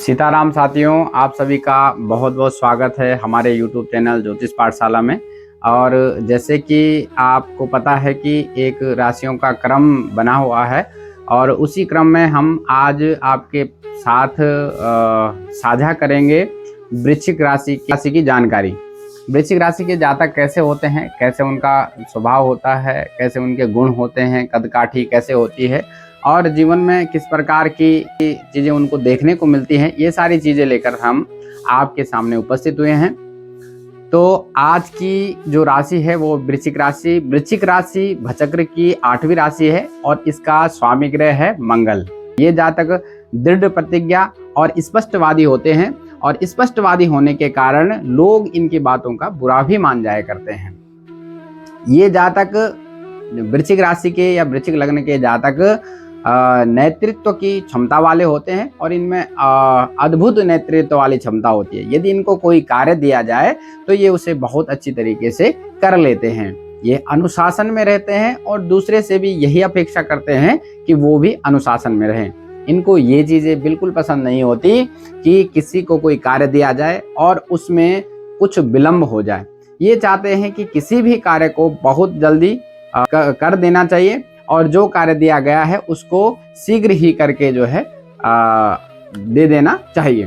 सीताराम साथियों, आप सभी का बहुत बहुत स्वागत है हमारे YouTube चैनल ज्योतिष पाठशाला में। और जैसे कि आपको पता है कि एक राशियों का क्रम बना हुआ है और उसी क्रम में हम आज आपके साथ साझा करेंगे वृश्चिक राशि की जानकारी। वृश्चिक राशि के जातक कैसे होते हैं, कैसे उनका स्वभाव होता है, कैसे उनके गुण होते हैं, कदकाठी कैसे होती है और जीवन में किस प्रकार की चीज़ें उनको देखने को मिलती हैं, ये सारी चीज़ें लेकर हम आपके सामने उपस्थित हुए हैं। तो आज की जो राशि है वो वृश्चिक राशि भचक्र की 8वीं राशि है और इसका स्वामी ग्रह है मंगल। ये जातक दृढ़ प्रतिज्ञा और स्पष्टवादी होते हैं और स्पष्टवादी होने के कारण लोग इनकी बातों का बुरा भी मान जाया करते हैं। ये जातक वृश्चिक राशि के या वृश्चिक लग्न के जातक नेतृत्व की क्षमता वाले होते हैं और इनमें अद्भुत नेतृत्व वाली क्षमता होती है। यदि इनको कोई कार्य दिया जाए तो ये उसे बहुत अच्छी तरीके से कर लेते हैं। ये अनुशासन में रहते हैं और दूसरे से भी यही अपेक्षा करते हैं कि वो भी अनुशासन में रहें। इनको ये चीज़ें बिल्कुल पसंद नहीं होती कि किसी को कोई कार्य दिया जाए और उसमें कुछ विलंब हो जाए। ये चाहते हैं कि किसी भी कार्य को बहुत जल्दी कर देना चाहिए और जो कार्य दिया गया है उसको शीघ्र ही करके जो है दे देना चाहिए।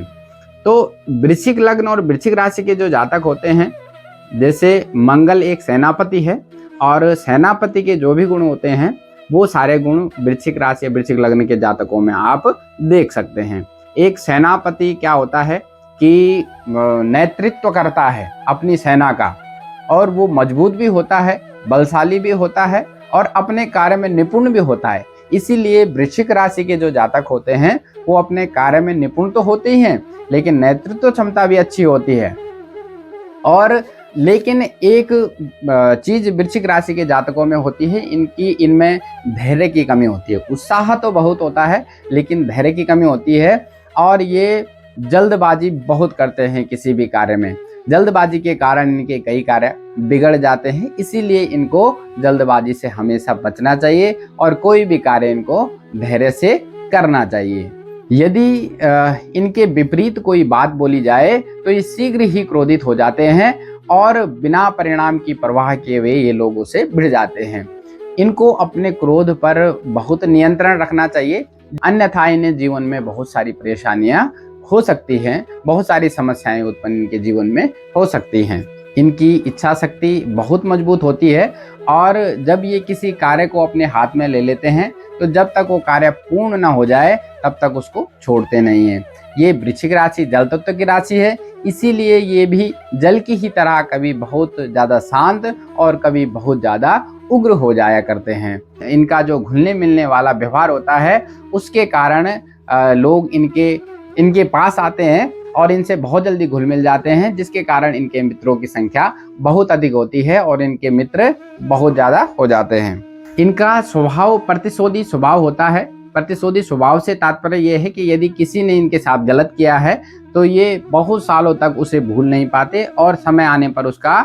तो वृश्चिक लग्न और वृश्चिक राशि के जो जातक होते हैं, जैसे मंगल एक सेनापति है और सेनापति के जो भी गुण होते हैं वो सारे गुण वृश्चिक राशि या वृश्चिक लग्न के जातकों में आप देख सकते हैं। एक सेनापति क्या होता है कि नेतृत्व करता है अपनी सेना का और वो मजबूत भी होता है, बलशाली भी होता है और अपने कार्य में निपुण भी होता है। इसीलिए वृश्चिक राशि के जो जातक होते हैं वो अपने कार्य में निपुण तो होते ही हैं, लेकिन नेतृत्व क्षमता भी अच्छी होती है। और लेकिन एक चीज वृश्चिक राशि के जातकों में होती है, इनमें धैर्य की कमी होती है। उत्साह तो बहुत होता है लेकिन धैर्य की कमी होती है और ये जल्दबाजी बहुत करते हैं किसी भी कार्य में। जल्दबाजी के कारण इनके कई कार्य बिगड़ जाते हैं, इसीलिए इनको जल्दबाजी से हमेशा बचना चाहिए और कोई भी कार्य इनको धैर्य से करना चाहिए। यदि इनके विपरीत कोई बात बोली जाए तो ये शीघ्र ही क्रोधित हो जाते हैं और बिना परिणाम की परवाह किए हुए ये लोगों से भिड़ जाते हैं। इनको अपने क्रोध पर बहुत नियंत्रण रखना चाहिए, अन्यथा इन्हें जीवन में बहुत सारी परेशानियां हो सकती हैं, बहुत सारी समस्याएं उत्पन्न इनके जीवन में हो सकती हैं। इनकी इच्छा शक्ति बहुत मजबूत होती है और जब ये किसी कार्य को अपने हाथ में ले लेते हैं तो जब तक वो कार्य पूर्ण ना हो जाए तब तक उसको छोड़ते नहीं हैं। ये वृश्चिक राशि जल तत्व की राशि है, इसीलिए ये भी जल की ही तरह कभी बहुत ज़्यादा शांत और कभी बहुत ज़्यादा उग्र हो जाया करते हैं। इनका जो घुलने मिलने वाला व्यवहार होता है उसके कारण लोग इनके पास आते हैं और इनसे बहुत जल्दी घुल मिल जाते हैं, जिसके कारण इनके मित्रों की संख्या बहुत अधिक होती है और इनके मित्र बहुत ज़्यादा हो जाते हैं। इनका स्वभाव प्रतिशोधी स्वभाव होता है। प्रतिशोधी स्वभाव से तात्पर्य यह है कि यदि किसी ने इनके साथ गलत किया है तो ये बहुत सालों तक उसे भूल नहीं पाते और समय आने पर उसका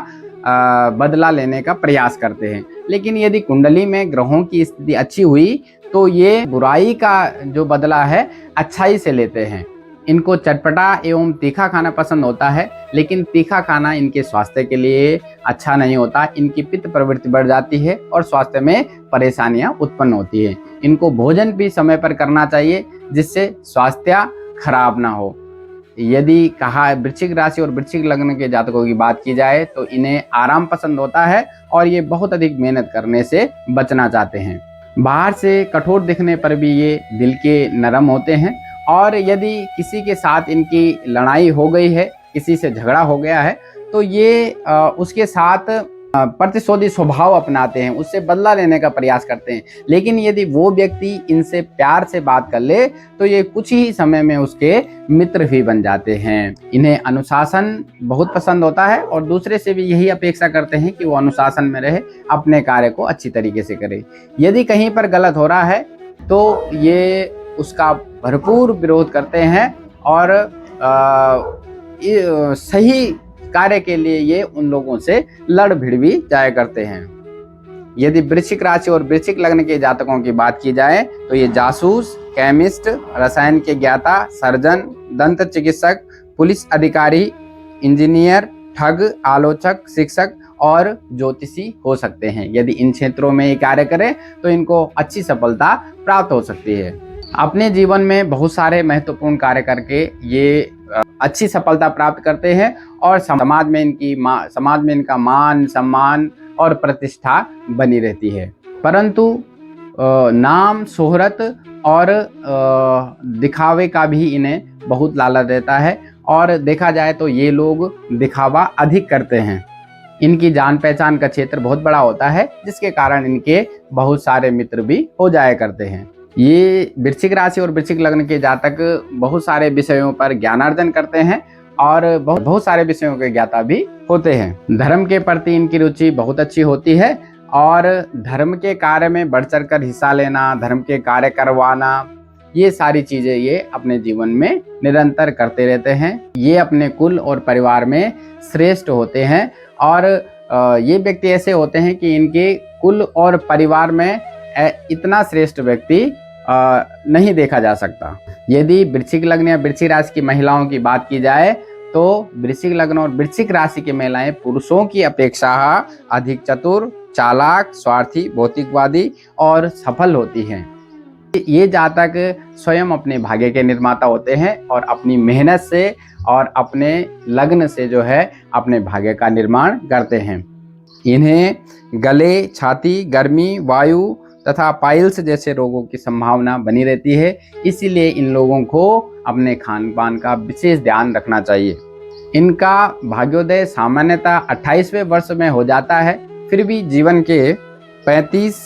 बदला लेने का प्रयास करते हैं। लेकिन यदि कुंडली में ग्रहों की स्थिति अच्छी हुई तो ये बुराई का जो बदला है अच्छाई से लेते हैं। इनको चटपटा एवं तीखा खाना पसंद होता है, लेकिन तीखा खाना इनके स्वास्थ्य के लिए अच्छा नहीं होता। इनकी पित्त प्रवृत्ति बढ़ जाती है और स्वास्थ्य में परेशानियां उत्पन्न होती है। इनको भोजन भी समय पर करना चाहिए जिससे स्वास्थ्य खराब ना हो। यदि कहा वृश्चिक राशि और वृश्चिक लग्न के जातकों की बात की जाए तो इन्हें आराम पसंद होता है और ये बहुत अधिक मेहनत करने से बचना चाहते हैं। बाहर से कठोर दिखने पर भी ये दिल के नरम होते हैं और यदि किसी के साथ इनकी लड़ाई हो गई है, किसी से झगड़ा हो गया है तो ये उसके साथ प्रतिशोधी स्वभाव अपनाते हैं, उससे बदला लेने का प्रयास करते हैं। लेकिन यदि वो व्यक्ति इनसे प्यार से बात कर ले तो ये कुछ ही समय में उसके मित्र भी बन जाते हैं। इन्हें अनुशासन बहुत पसंद होता है और दूसरे से भी यही अपेक्षा करते हैं कि वो अनुशासन में रहे, अपने कार्य को अच्छी तरीके से करे। यदि कहीं पर गलत हो रहा है तो ये उसका भरपूर विरोध करते हैं और सही कार्य के लिए ये उन लोगों से लड़ भिड़ भी जाया करते हैं। यदि वृश्चिक राशि और वृश्चिक लग्न के जातकों की बात की जाए तो ये जासूस, केमिस्ट, रसायन के ज्ञाता, सर्जन, दंत चिकित्सक, पुलिस अधिकारी, इंजीनियर, ठग, आलोचक, शिक्षक और ज्योतिषी हो सकते हैं। यदि इन क्षेत्रों में ये कार्य करें तो इनको अच्छी सफलता प्राप्त हो सकती है। अपने जीवन में बहुत सारे महत्वपूर्ण कार्य करके ये अच्छी सफलता प्राप्त करते हैं और समाज में इनका मान सम्मान और प्रतिष्ठा बनी रहती है। परंतु नाम, शोहरत और दिखावे का भी इन्हें बहुत लालच रहता है और देखा जाए तो ये लोग दिखावा अधिक करते हैं। इनकी जान पहचान का क्षेत्र बहुत बड़ा होता है, जिसके कारण इनके बहुत सारे मित्र भी हो जाया करते हैं। ये वृश्चिक राशि और वृश्चिक लग्न के जातक बहुत सारे विषयों पर ज्ञानार्जन करते हैं और बहुत सारे विषयों के ज्ञाता भी होते हैं। धर्म के प्रति इनकी रुचि बहुत अच्छी होती है और धर्म के कार्य में बढ़ चढ़ कर हिस्सा लेना, धर्म के कार्य करवाना, ये सारी चीजें ये अपने जीवन में निरंतर करते रहते हैं। ये अपने कुल और परिवार में श्रेष्ठ होते हैं और ये व्यक्ति ऐसे होते हैं कि इनके कुल और परिवार में इतना श्रेष्ठ व्यक्ति नहीं देखा जा सकता। यदि वृश्चिक लग्न या वृश्चिक राशि की महिलाओं की बात की जाए तो वृश्चिक लग्न और वृश्चिक राशि की महिलाएं पुरुषों की अपेक्षा अधिक चतुर, चालाक, स्वार्थी, भौतिकवादी और सफल होती हैं। ये जातक स्वयं अपने भाग्य के निर्माता होते हैं और अपनी मेहनत से और अपने लग्न से जो है अपने भाग्य का निर्माण करते हैं। इन्हें गले, छाती, गर्मी, वायु तथा पाइल्स जैसे रोगों की संभावना बनी रहती है। इसीलिए इन लोगों को अपने खान पान का विशेष ध्यान रखना चाहिए। इनका भाग्योदय सामान्यतः 28वें वर्ष में हो जाता है, फिर भी जीवन के 35,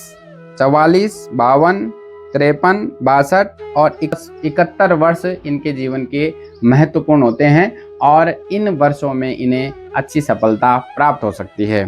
44, 52, 53, 62 और 71 वर्ष इनके जीवन के महत्वपूर्ण होते हैं और इन वर्षों में इन्हें अच्छी सफलता प्राप्त हो सकती है।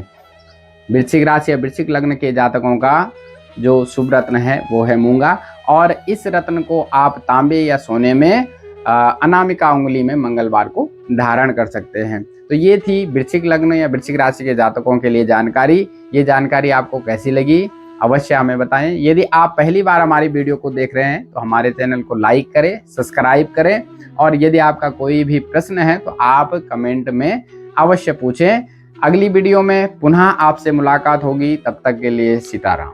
वृश्चिक राशि या वृश्चिक लग्न के जातकों का जो शुभ रत्न है वो है मूंगा और इस रत्न को आप तांबे या सोने में अनामिका उंगली में मंगलवार को धारण कर सकते हैं। तो ये थी वृश्चिक लग्न या वृश्चिक राशि के जातकों के लिए जानकारी। ये जानकारी आपको कैसी लगी अवश्य हमें बताएं। यदि आप पहली बार हमारी वीडियो को देख रहे हैं तो हमारे चैनल को लाइक करें, सब्सक्राइब करें और यदि आपका कोई भी प्रश्न है तो आप कमेंट में अवश्य पूछें। अगली वीडियो में पुनः आपसे मुलाकात होगी, तब तक के लिए सीताराम।